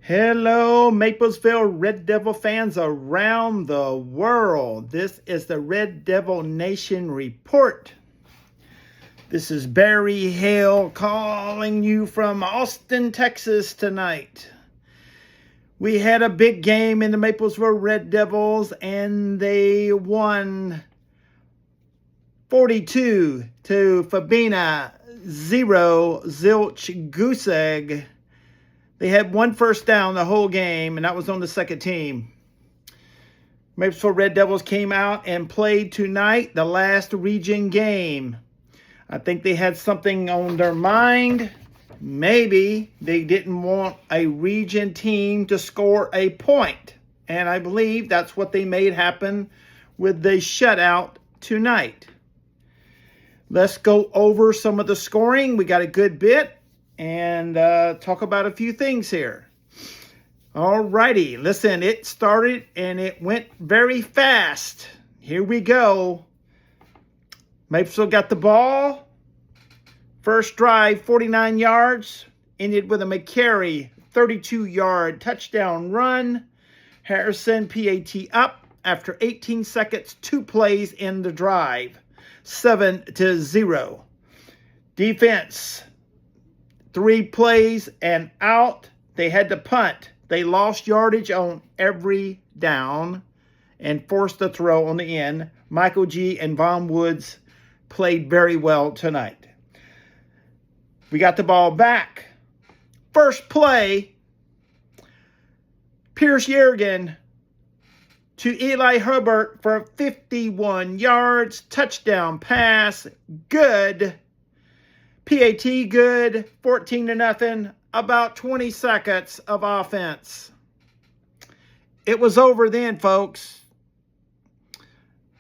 Hello, Maplesville Red Devil fans around the world. This is the Red Devil Nation Report. This is Barry Hale calling you from Austin, Texas tonight. We had a big game in the Maplesville Red Devils, and they won 42 to Verbena, 0 zilch goose egg. They had one first down the whole game, and that was on the second team. Maplesville Red Devils came out and played tonight, the last region game. I think they had something on their mind. Maybe they didn't want a region team to score a point. And I believe that's what they made happen with the shutout tonight. Let's go over some of the scoring. We got a good bit. And talk about a few things here. All righty, listen, it started and it went very fast. Here we go. Maplesville got the ball. First drive, 49 yards. Ended with a McCary 32-yard touchdown run. Harrison PAT up after 18 seconds, 2 plays in the drive. 7-0. Defense. 3 plays and out. They had to punt. They lost yardage on every down and forced the throw on the end. Michael G. and Von Woods played very well tonight. We got the ball back. First play, Pierce Yergin to Eli Herbert for 51 yards. Touchdown pass. Good. PAT good, 14-0, about 20 seconds of offense. It was over then, folks.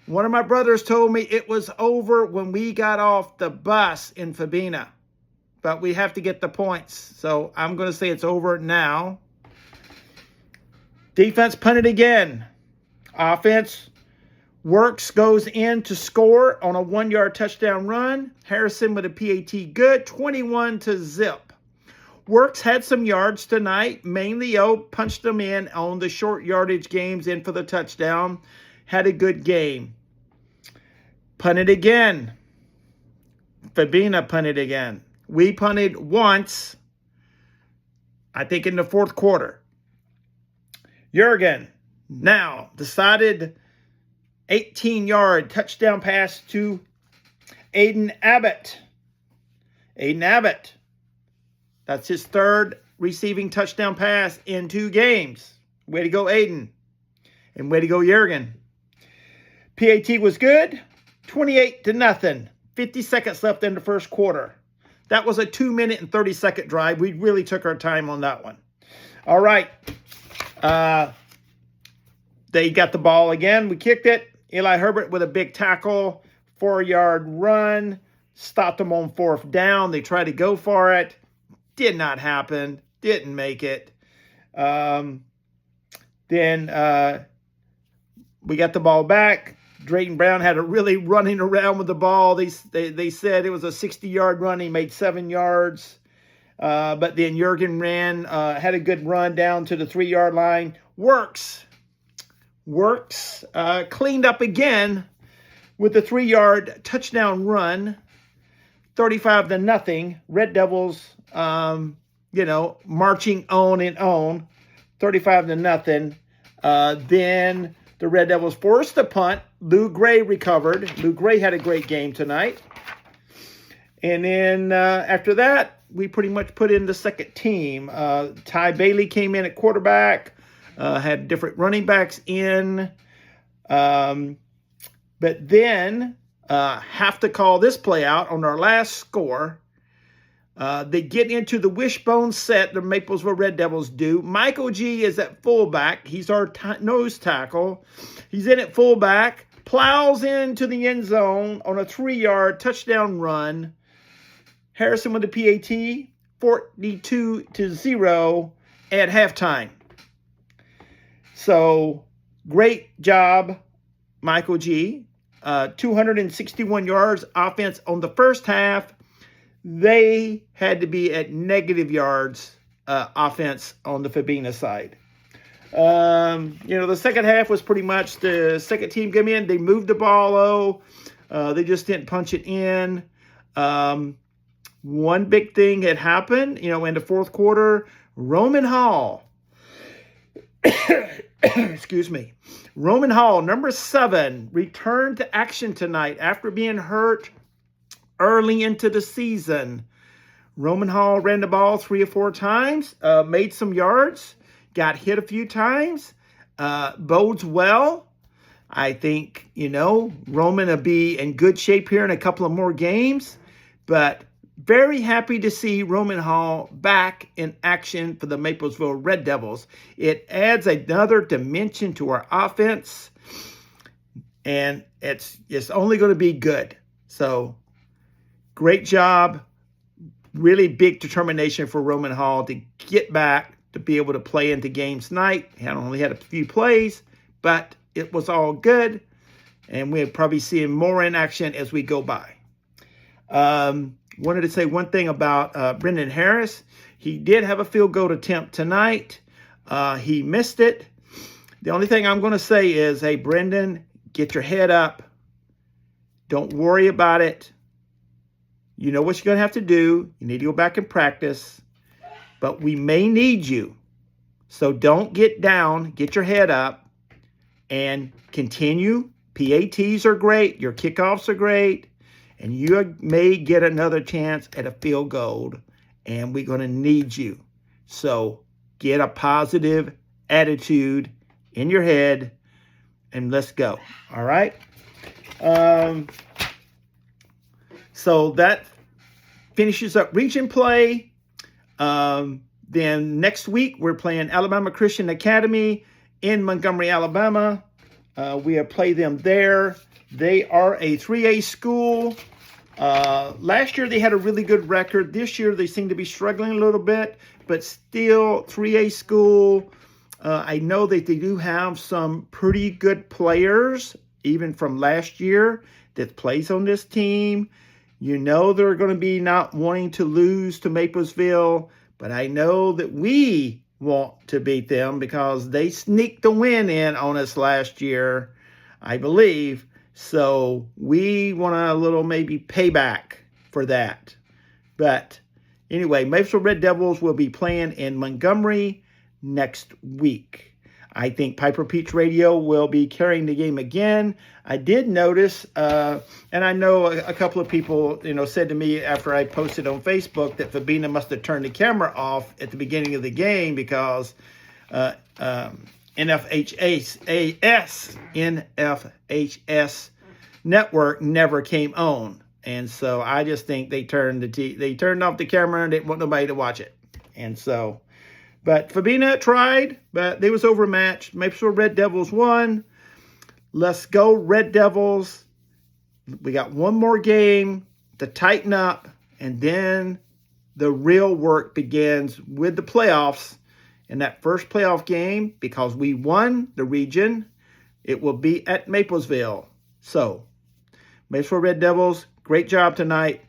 One of my brothers told me it was over when we got off the bus in Verbena. But we have to get the points, so I'm going to say it's over now. Defense punted again. Offense. Works goes in to score on a 1-yard touchdown run. Harrison with a PAT good, 21-0. Works had some yards tonight. Mainly punched them in on the short yardage games in for the touchdown. Had a good game. Punted again. Verbena punted again. We punted once, I think in the fourth quarter. Yergin now decided 18-yard touchdown pass to Aiden Abbott. Aiden Abbott. That's his third receiving touchdown pass in 2 games. Way to go, Aiden. And way to go, Yergin. PAT was good. 28-0. 50 seconds left in the first quarter. That was a 2-minute and 30-second drive. We really took our time on that one. All right. They got the ball again. We kicked it. Eli Herbert with a big tackle, 4-yard run, stopped them on 4th down. They tried to go for it. Did not happen. Didn't make it. Then we got the ball back. Drayton Brown had a really running around with the ball. They said it was a 60-yard run. He made 7 yards. But then Yergin ran, had a good run down to the 3-yard line. Works cleaned up again with the 3-yard touchdown run, 35-0. Red Devils, marching on and on, 35-0. Then the Red Devils forced the punt. Lou Gray recovered. Lou Gray had a great game tonight. And then after that, we pretty much put in the second team. Ty Bailey came in at quarterback. Had different running backs in. But then have to call this play out on our last score. They get into the wishbone set the Maplesville Red Devils do. Michael G is at fullback. He's our nose tackle. He's in at fullback. Plows into the end zone on a 3-yard touchdown run. Harrison with the PAT. 42-0 at halftime. So, great job, Michael G. 261 yards offense on the first half. They had to be at negative yards offense on the Verbena side. The second half was pretty much the second team came in. They moved the ball, they just didn't punch it in. One big thing had happened, in the fourth quarter. Roman Hall, excuse me, Roman Hall, number 7, returned to action tonight after being hurt early into the season. Roman Hall ran the ball 3 or 4 times, made some yards, got hit a few times, bodes well. I think, Roman will be in good shape here in a couple of more games, but very happy to see Roman Hall back in action for the Maplesville Red Devils. It adds another dimension to our offense, and it's only going to be good. So, great job. Really big determination for Roman Hall to get back, to be able to play into games tonight. He only had a few plays, but it was all good, and we'll probably see him more in action as we go by. Wanted to say one thing about Brendan Harris. He did have a field goal attempt tonight. He missed it. The only thing I'm going to say is, hey, Brendan, get your head up. Don't worry about it. You know what you're going to have to do. You need to go back and practice. But we may need you. So don't get down. Get your head up and continue. PATs are great. Your kickoffs are great. And you may get another chance at a field goal. And we're going to need you. So get a positive attitude in your head. And let's go. All right? So that finishes up region play. Then next week, we're playing Alabama Christian Academy in Montgomery, Alabama. We have played them there. They are a 3A school. Last year, they had a really good record. This year, they seem to be struggling a little bit, but still 3A school. I know that they do have some pretty good players, even from last year, that plays on this team. They're going to be not wanting to lose to Maplesville, but I know that we want to beat them because they sneaked the win in on us last year, I believe. So we want a little maybe payback for that. But anyway, Maplesville Red Devils will be playing in Montgomery next week. I think Piper Peach Radio will be carrying the game again. I did notice, and I know a couple of people, said to me after I posted on Facebook that Verbena must have turned the camera off at the beginning of the game because NFHS network never came on, and so I just think they turned off the camera and didn't want nobody to watch it, and so. But Verbena tried, but they was overmatched. Maplesville Red Devils won. Let's go, Red Devils. We got one more game to tighten up, and then the real work begins with the playoffs. In that first playoff game, because we won the region, it will be at Maplesville. So, Maplesville Red Devils, great job tonight.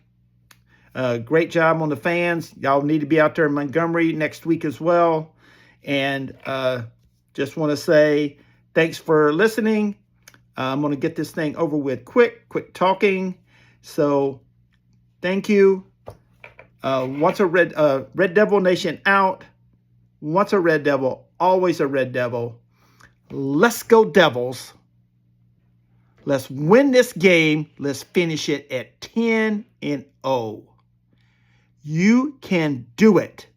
Great job on the fans. Y'all need to be out there in Montgomery next week as well. And just want to say thanks for listening. I'm going to get this thing over with quick talking. So thank you. Once a Red Devil Nation out. Once a Red Devil, always a Red Devil. Let's go Devils. Let's win this game. Let's finish it at 10-0. You can do it.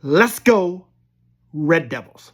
Let's go, Red Devils.